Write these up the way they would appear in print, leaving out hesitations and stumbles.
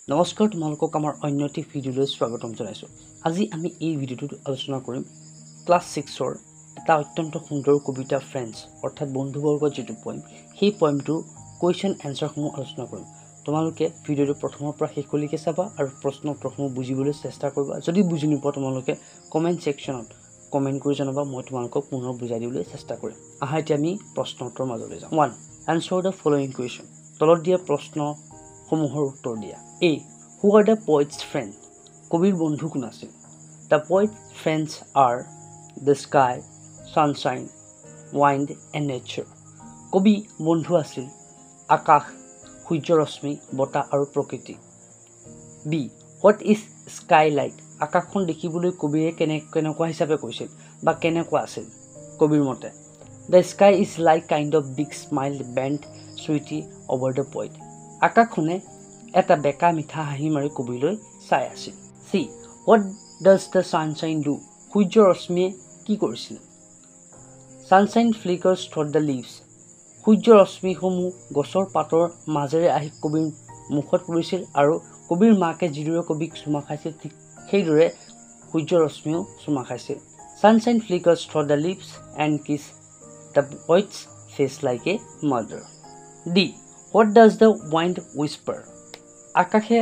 নমস্কাৰ, তোমালোকক আমাৰ অন্য এটি ভিডিঅ'লৈ স্বাগতম জনাইছোঁ। আজি আমি এই ভিডিঅ'টোত আলোচনা কৰিম ক্লাছ 6ৰ এটা অত্যন্ত সুন্দৰ কবিতা ফ্ৰেণ্ডছ অৰ্থাৎ বন্ধুবৰ্গৰ যিটো পয়েম, সেই পয়েমটোৰ কুৱেশ্যন এনচাৰসমূহ আলোচনা কৰিম। তোমালোকে ভিডিঅ'টো প্ৰথমৰ পৰা শেষলৈকে চাবা আৰু প্ৰশ্ন উত্তৰসমূহ বুজিবলৈ চেষ্টা কৰিবা। যদি বুজি নোপোৱা তোমালোকে কমেণ্ট ছেকশ্যনত কমেণ্ট কৰি জনাবা, মই তোমালোকক পুনৰ বুজাই দিবলৈ চেষ্টা কৰিম। আহা এতিয়া আমি প্ৰশ্ন উত্তৰ মাজলৈ যাওঁ। 1. Answer the following question. তলত দিয়া প্ৰশ্নসমূহৰ উত্তৰ দিয়া। A. Who are the poet's friend? কবিৰ বন্ধু কোন আছিল? The poet's friends are the sky, sunshine, wind and nature. কবি বন্ধু আছিল আকাশ, সূৰ্যৰশ্মি, বতাহ আৰু প্ৰকৃতি। B. What is sky like? আকাশখন দেখিবলৈ কবিয়ে কেনেকুৱা হিচাপে কৈছিল বা কেনেকুৱা আছিল কবিৰ মতে? The sky is like kind of big smile bent sweetly over the poet. আকাশখনে এটা বেকা মিঠা হাঁহি মাৰি কবিলৈ চাই আছিল। C. What does the sunshine do? সূৰ্য ৰশ্মিয়ে কি কৰিছিল? Sunshine flickers through the leaves. সূৰ্য ৰশ্মিসমূহ গছৰ পাতৰ মাজেৰে আহি কবিৰ মুখত পৰিছিল আৰু কবিৰ মাকে যিদৰে কবিক চুমা খাইছিল ঠিক সেইদৰে সূৰ্য ৰশ্মিও চুমা খাইছিল। Sunshine flickers through the leaves and kiss the poet's face like a mother. D. What does the wind whisper? আকাশে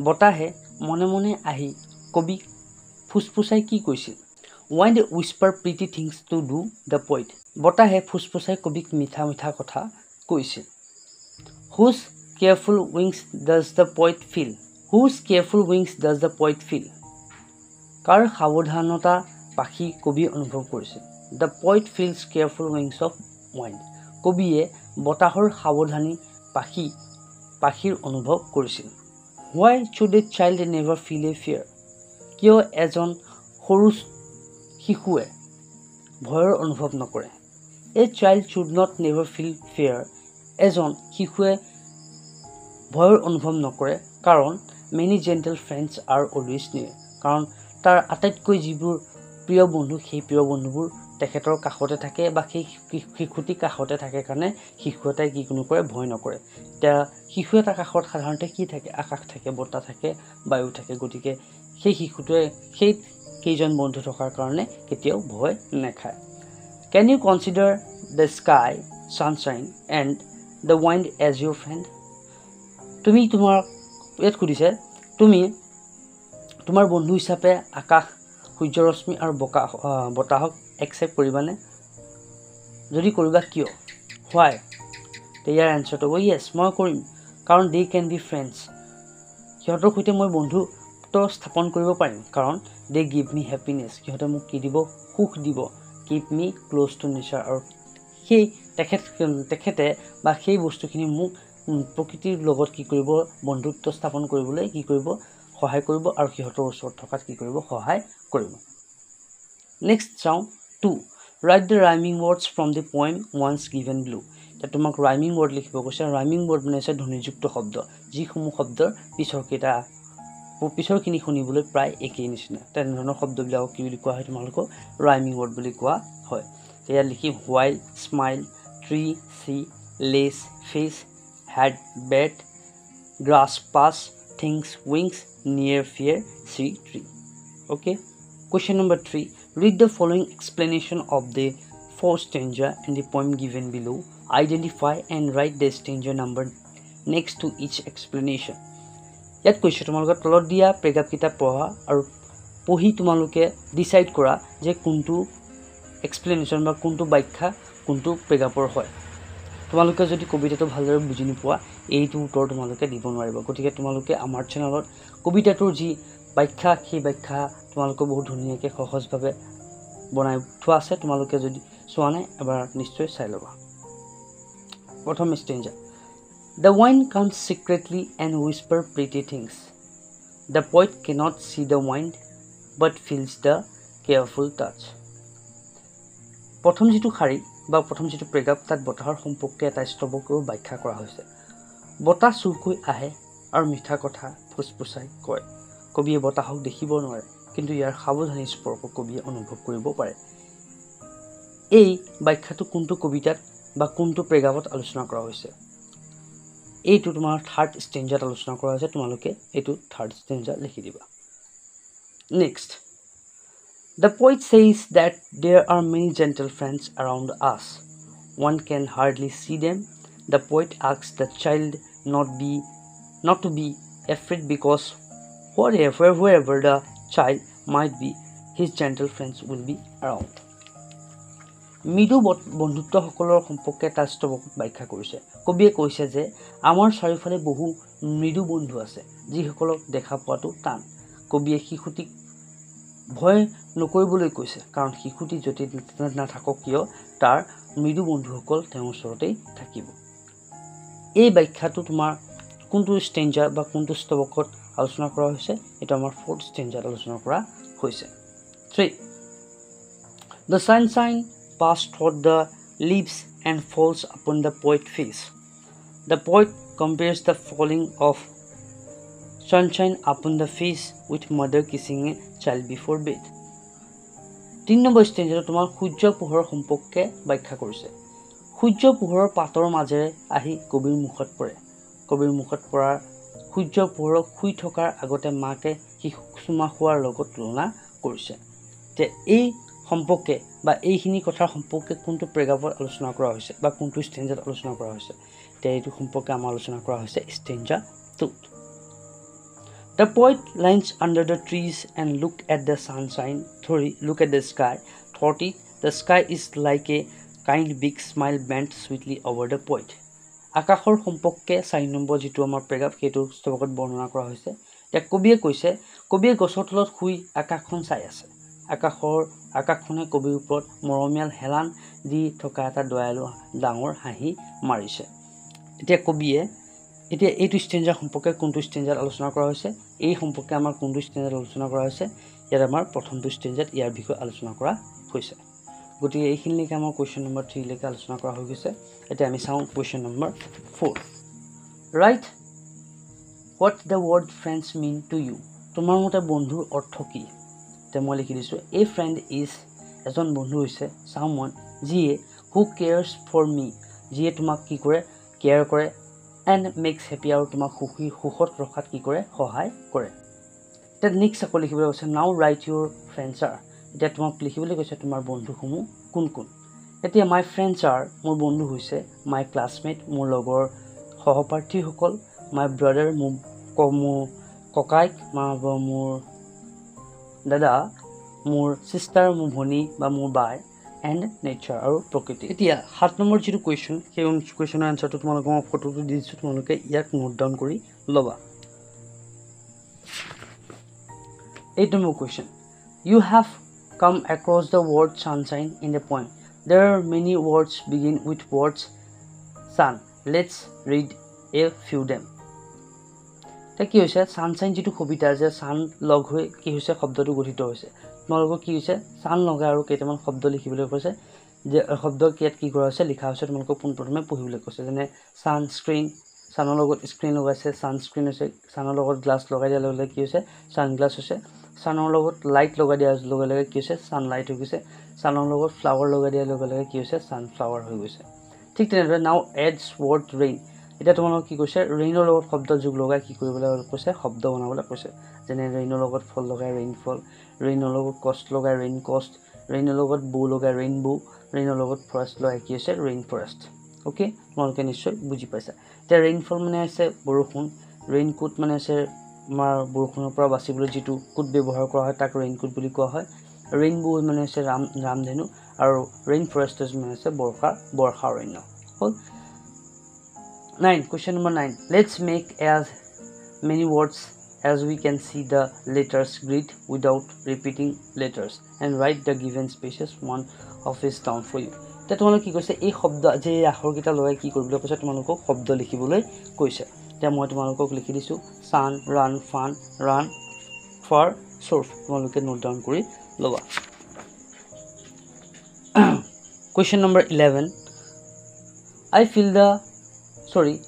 বতাহে মনে মনে আহি কবিক ফুসফুসাই কি কৈছিল? Wind whisper pretty things to do the poet. বতাহে ফুসফুসাই কবিক মিঠা মিঠা কথা কৈছিল। Whose careful wings does the poet feel? Whose careful wings does the poet feel? কাৰ সাৱধানতা পাখি কবি অনুভৱ কৰিছিল? The poet feels careful wings of wind. কবিয়ে বতাহৰ সাৱধানী পাখিৰ অনুভৱ কৰিছিল। Why should a child never feel a fear? কিয় এজন সৰু শিশুৱে ভয়ৰ অনুভৱ নকৰে? A child should not never feel fear. এজন শিশুৱে ভয়ৰ অনুভৱ নকৰে কাৰণ many gentle friends are always near. কাৰণ তাৰ আটাইতকৈ যিবোৰ প্ৰিয় বন্ধু সেই প্ৰিয় বন্ধুবোৰ তেখেতৰ কাষতে থাকে বা সেই শিশুটি কাষতে থাকে কাৰণে শিশু এটাই কি কোনো কৰে ভয় নকৰে। এতিয়া শিশু এটা কাষত সাধাৰণতে কি থাকে? আকাশ থাকে, বতাহ থাকে, বায়ু থাকে। গতিকে সেই শিশুটোৱে সেই কেইজন বন্ধু থকাৰ কাৰণে কেতিয়াও ভয় নাখায়। Can you consider the sky, sunshine and the wind as your friend? তুমি তোমাৰ ইয়াত সুধিছে তুমি তোমাৰ বন্ধু হিচাপে আকাশ, সূৰ্যৰশ্মি আৰু বতাহক একচেপ্ট কৰিবানে? যদি কৰিবা কিয়? Why? ইয়াৰ এনচাৰটো হ'ব য়েছ, মই কৰিম কাৰণ they can be friends. সিহঁতৰ সৈতে মই বন্ধুত্ব স্থাপন কৰিব পাৰিম কাৰণ they give me happiness. সিহঁতে মোক কি দিব? সুখ দিব। Keep me close to nature. আৰু সেই তেখেতে বা সেই বস্তুখিনি মোক প্ৰকৃতিৰ লগত কি কৰিব? বন্ধুত্ব স্থাপন কৰিবলৈ কি কৰিব? সহায় কৰিব আৰু সিহঁতৰ ওচৰত থকাত কি কৰিব? সহায় কৰিব। নেক্সট চাওঁ 2. Write the rhyming words from the poem once given below. এতিয়া তোমাক ৰাইমিং ৱৰ্ড লিখিব কৈছে। ৰাইমিং ৱৰ্ড মানে হৈছে ধ্বনিযুক্ত শব্দ, যিসমূহ শব্দৰ পিছৰখিনি শুনিবলৈ প্ৰায় একেই নিচিনা। তেনেধৰণৰ শব্দবিলাকক কি বুলি কোৱা হয়? তোমালোকক ৰাইমিং ৱৰ্ড বুলি কোৱা হয়। ইয়াত লিখিম while, smile, tree, sea, less, face, head, bet, grass, pass, things, wings, near, fear, sea, tree. Okay. Question number 3. Read the following explanation of the fourth stanza in the poem given below. Identify and write the stanza number next to each explanation. ইয়াত কৈছে তোমালোকে তলত দিয়া পেগাপকেইটা পঢ়া আৰু পঢ়ি তোমালোকে decide কৰা যে কোনটো এক্সপ্লেনেশ্যন বা কোনটো ব্যাখ্যা কোনটো পেগাপৰ হয়। তোমালোকে যদি কবিতাটো ভালদৰে বুজি নোপোৱা এইটো উত্তৰ তোমালোকে দিব নোৱাৰিবা। গতিকে তোমালোকে আমাৰ চেনেলত কবিতাটোৰ যি ব্যাখ্যা সেই ব্যাখ্যা তোমালোকে বহুত ধুনীয়াকৈ সহজভাৱে বনাই থোৱা আছে। তোমালোকে যদি চোৱা নাই এবাৰ নিশ্চয় চাই ল'বা। প্ৰথম stanza. The wind comes secretly and whisper pretty things. The poet cannot see the wind but feels the careful touch. প্ৰথম যিটো শাৰী বা প্ৰথম যিটো প্ৰেগাপ তাত বতাহৰ সম্পৰ্কে এটা স্তৱকীয় ব্যাখ্যা কৰা হৈছে। বতাহ চুৰকৈ আহে আৰু মিঠা কথা ফুসফুসাই কয়। কবিয়ে বতাহক দেখিব নোৱাৰে কিন্তু ইয়াৰ সাৱধানী স্পৰ্শ কবিয়ে অনুভৱ কৰিব পাৰে। এই ব্যাখ্যাটো কোনটো কবিতাত বা কোনটো প্ৰেগাপত আলোচনা কৰা হৈছে? এইটো তোমাৰ থাৰ্ড ষ্টেঞ্জাত আলোচনা কৰা হৈছে তোমালোকে এইটো থাৰ্ড ষ্টেঞ্জা লিখি দিবা next The poet says that there are many gentle friends around us. One can hardly see them. The poet asks the child not to be afraid because wherever the child might be, his gentle friends will be around. মৃদু বন্ধুত্বসকলৰ সম্পৰ্কে এটা স্তবকত ব্যাখ্যা কৰিছে কবিয়ে কৈছে যে আমাৰ চাৰিওফালে বহু মৃদু বন্ধু আছে যিসকলক দেখা পোৱাটো টান কবিয়ে শিশুটিক ভয় নকৰিবলৈ কৈছে কাৰণ শিশুটি যদি নাথাকক কিয় তাৰ মৃদু বন্ধুসকল তেওঁৰ ওচৰতেই থাকিব এই ব্যাখ্যাটো তোমাৰ কোনটো ষ্টেঞ্জা বা কোনটো স্তবকত আলোচনা কৰা হৈছে এটা আমাৰ ফৰ্থ ষ্টেঞ্জাত আলোচনা কৰা হৈছে 3 The sunshine passed through the leaves and falls upon the poet's face. The poet compares the falling of sunshine upon the face with mother kissing a child before bed. 3 number ষ্টেঞ্জাত তোমাৰ সূৰ্য পোহৰৰ সম্পৰ্কে ব্যাখ্যা কৰিছে সূৰ্য পোহৰৰ পাতৰ মাজেৰে আহি কবিৰ মুখত পৰে কবিৰ মুখত পৰাৰ সূৰ্য পোহৰক শুই থকাৰ আগতে মাকে শিশুক চুমা খোৱাৰ লগত তুলনা কৰিছে তে এই সম্পৰ্কে বা এইখিনি কথাৰ সম্পৰ্কে কোনটো প্ৰেক্ষাপটত আলোচনা কৰা হৈছে বা কোনটো ষ্টেঞ্জাত আলোচনা কৰা হৈছে তে এইটো সম্পৰ্কে আমাৰ আলোচনা কৰা হৈছে stanza 2 The poet lies under the trees and look at the sunshine, look at the sky. The sky is like a kind big smile bent sweetly over the poet. আকাশৰ সম্পৰ্কে 4 নম্বৰ যেটো আমাৰ প্ৰেক্ষাপট সেইটো স্তবকত বৰ্ণনা কৰা হৈছে তে কবিয়ে কৈছে কবিয়ে গছৰ তলত শুই আকাশখন চাই আছে আকাশখনে কবিৰ ওপৰত মৰমিয়াল হেলান দি থকা এটা দয়ালু ডাঙৰ হাঁহি মাৰিছে এতিয়া কবিয়ে এতিয়া এইটো ষ্টেঞ্জাৰ সম্পৰ্কে কোনটো ষ্টেঞ্জাত আলোচনা কৰা হৈছে এই সম্পৰ্কে আমাৰ কোনটো ষ্টেঞ্জাত আলোচনা কৰা হৈছে ইয়াত আমাৰ প্ৰথমটো ষ্টেঞ্জাত ইয়াৰ বিষয়ে আলোচনা কৰা হৈছে গতিকে এইখিনিলৈকে আমাৰ কুৱেশ্যন নম্বৰ 3 লৈকে আলোচনা কৰা হৈ গৈছে এতিয়া আমি চাওঁ question number 4 right what the word friends mean to you তোমাৰ মতে বন্ধুৰ অৰ্থ কি তে মই লিখি দিছোঁ এ ফ্ৰেণ্ড ইজ এজন বন্ধু হৈছে সামওৱান যিয়ে হু কেয়াৰ্ছ ফৰ মি যিয়ে তোমাক কি কৰে কেয়াৰ কৰে এণ্ড মেক্স হেপি আৰু তোমাক সুখত ৰখাত কি কৰে সহায় কৰে এতিয়া নেক্সট আকৌ লিখিবলৈ কৈছে নাও ৰাইট ইউৰ ফ্ৰেণ্ডছ আৰ এতিয়া তোমাক লিখিবলৈ কৈছে তোমাৰ বন্ধুসমূহ কোন কোন এতিয়া মাই ফ্ৰেণ্ডছ আৰ মোৰ বন্ধু হৈছে মাই ক্লাছমেট মোৰ লগৰ সহপাঠীসকল মাই ব্ৰাদাৰ মোৰ ককাইক মোৰ দাদা মোৰ সিষ্টাৰ মোৰ ভনী বা মোৰ বাই এণ্ড নেচাৰ আৰু প্ৰকৃতি এতিয়া 7 নম্বৰ যেটো কুৱেশ্যন সেই কুৱেশ্যনৰ আনসাৰটো তোমালোকক মই ফটোটো দি দিছোঁ তোমালোকে ইয়াক নোট ডাউন কৰি ল'বা 8 number question you have come across the word sunshine in the poem there are many words begin with words sun let's read a few them তে কি হৈছে সানশাইন যেটো কবিতা যে সান লগ হৈ কি হৈছে শব্দটো গঠিত হৈছে তোমালোকক কি হৈছে সান লগা আৰু কেইটামান শব্দ লিখিবলৈ কৈছে যে শব্দ কিয়াত কি কৰা হৈছে লিখা হৈছে তোমালোকক পোনপ্ৰথমে পঢ়িবলৈ কৈছে যেনে সানস্ক্ৰীন সানৰ লগত স্ক্ৰীন লগাইছে সানস্ক্ৰীন হৈছে সানৰ লগত গ্লাছ লগাই দিয়া লগে কি হৈছে সানগ্লাছ হৈছে সানৰ লগত লাইট লগাই দিয়া লগে কি হৈছে সানলাইট হৈ গৈছে সানৰ লগত ফ্লাৱাৰ লগাই দিয়া লগে কি হৈছে সানফ্লাৱাৰ হৈ গৈছে ঠিক তেনেদৰে নাও এডছ ৱৰ্ড ৰেইন এটা তোমালোকক কি কৈছে ৰেইনৰ লগত শব্দ যোগ লগাই কি কৰিবলৈ কৈছে শব্দ বনাবলৈ কৈছে যেনে ৰেইনৰ লগত ফল লগাই ৰেইনফল ৰেইনৰ লগত কষ্ট লগাই ৰেইন কষ্ট ৰেইনৰ লগত বো লগাই ৰেইনবো ৰেইনৰ লগত ফৰেষ্ট লগাই কি হৈছে ৰেইন ফৰেষ্ট ওকে তোমালোকে নিশ্চয় বুজি পাইছা এতিয়া ৰেইনফল মানে আছে বৰষুণ ৰেইনকোট মানে আছে আমাৰ বৰষুণৰ পৰা বাচিবলৈ যেটো কোট ব্যৱহাৰ কৰা হয় তাক ৰেইনকোট বুলি কোৱা হয় ৰেইনবো মানে আছে ৰামধেনু আৰু ৰেইন ফৰেষ্ট মানে আছে বৰ্ষা অৰণ্য হল 9 question number 9 let's make as many words as we can see the letters greet without repeating letters and write the given spaces one of is down for you তে তোমালোক কি কৈছে এই শব্দ যে আখৰকেইটা লগাই কি কৰিবলৈ কৈছে তোমালোকক শব্দ লিখিবলৈ কৈছে তে মই তোমালোকক লিখি দিছো sun run fun run for surf তোমালোকে নোট ডাউন কৰি লবা question number 11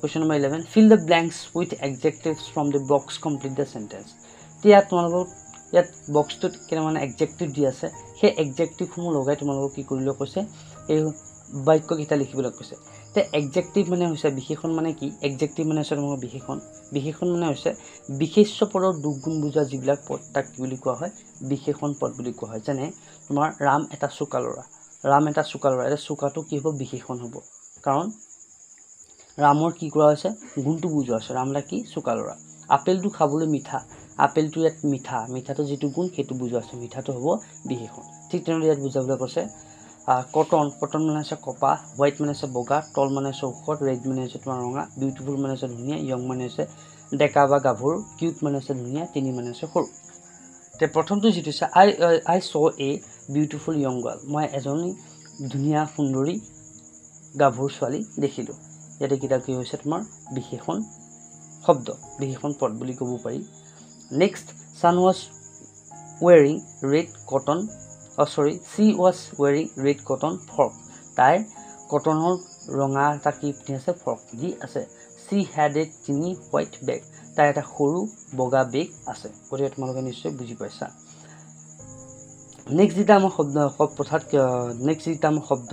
question number 11 fill the blanks with adjectives from the box complete the sentence তিয়া তোমালোকক ইয়াত বক্সটোত কেনেমান adjective দি আছে সেই adjective সমূহ লগাই তোমালোকক কি কৰিব কৈছে এই বাক্যকেইটা লিখিবলৈ কৈছে তে এডজেক্টিভ মানে হৈছে বিশেষণ মানে কি এডজেক্টিভ মানে হৈছে তোমাৰ বিশেষণ মানে হৈছে বিশেষ্য পদৰ দুগুণ বুজা যিবিলাক পদ তাক কি বুলি কোৱা হয় বিশেষণ পদ বুলি কোৱা হয় যেনে তোমাৰ ৰাম এটা চোকা ল'ৰা এটা চোকাটো কি হ'ব বিশেষণ হ'ব কাৰণ ৰামৰ কি কৰা হৈছে গুণটো বুজোৱা আছে ৰামলা কি চোকা ল'ৰা আপেলটো খাবলৈ মিঠা আপেলটো ইয়াত মিঠাটো যিটো গুণ সেইটো বুজোৱা আছে মিঠাটো হ'ব বিশেষণ ঠিক তেনেদৰে ইয়াত বুজাবলৈ কৈছে কটন মানে আছে কপা হোৱাইট মানে আছে বগা টল মানে আছে ওখ ৰেড মানে আছে তোমাৰ ৰঙা বিউটিফুল মানে আছে ধুনীয়া ইয়ং মানে আছে ডেকা বা গাভৰু কিউট মানে আছে ধুনীয়া তিনি মানে আছে সৰু তে প্ৰথমটো যিটো আছে আই চ এ বিউটিফুল ইয়ং গাৰ্ল মই এজনী ধুনীয়া সুন্দৰী গাভৰু ছোৱালী দেখিলোঁ ইয়াতে কিটা কি হৈছে তোমাৰ বিশেষণ শব্দ বিশেষণ পদ বুলি ক'ব পাৰি next sun was wearing red cotton she was wearing red cotton frock তাই কটনৰ ৰঙা এটা কি পিন্ধি আছে ফ্ৰক দি আছে she had a tiny white bag তাই এটা সৰু বগা বেগ আছে গতিকে তোমালোকে নিশ্চয় বুজি পাইছা নেক্সট যেটা আমাৰ শব্দ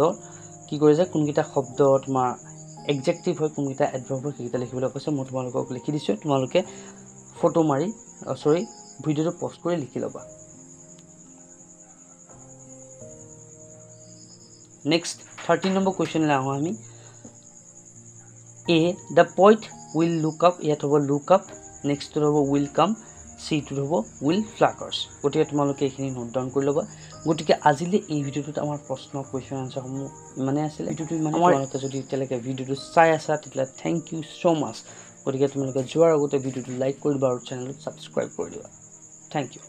কি কৰিছে কোনকেইটা শব্দ তোমাৰ এডজেক্টিভ হয় কোনকেইটা এডভাৰ্ব হয় সেইকেইটা লিখিবলৈ কৈছে মই তোমালোকক লিখি দিছোঁ তোমালোকে ফটো মাৰি ভিডিঅ'টো পজ কৰি লিখি ল'বা নেক্সট 13 নম্বৰ কুৱেশ্যনলৈ আহোঁ আমি the poet will look up ইয়াত হ'ব লুক আপ নেক্সটটো হ'ব উইল কাম চিটো হ'ব উইল ফ্লাকাৰ্ছ গতিকে তোমালোকে এইখিনি নোট ডাউন কৰি ল'বা গতিকে আজিলৈ এই ভিডিঅ'টোত আমাৰ প্ৰশ্ন কুৱেশ্যন আনচাৰসমূহ ইমানেই আছিলে ভিডিঅ'টো ইমানেই তোমালোকে যদি এতিয়ালৈকে ভিডিঅ'টো চাই আছা তেতিয়াহ'লে থেংক ইউ ছ' মাছ গতিকে তোমালোকে যোৱাৰ আগতে ভিডিঅ'টো লাইক কৰি দিবা আৰু চেনেলটো ছাবস্ক্ৰাইব কৰি দিবা থেংক ইউ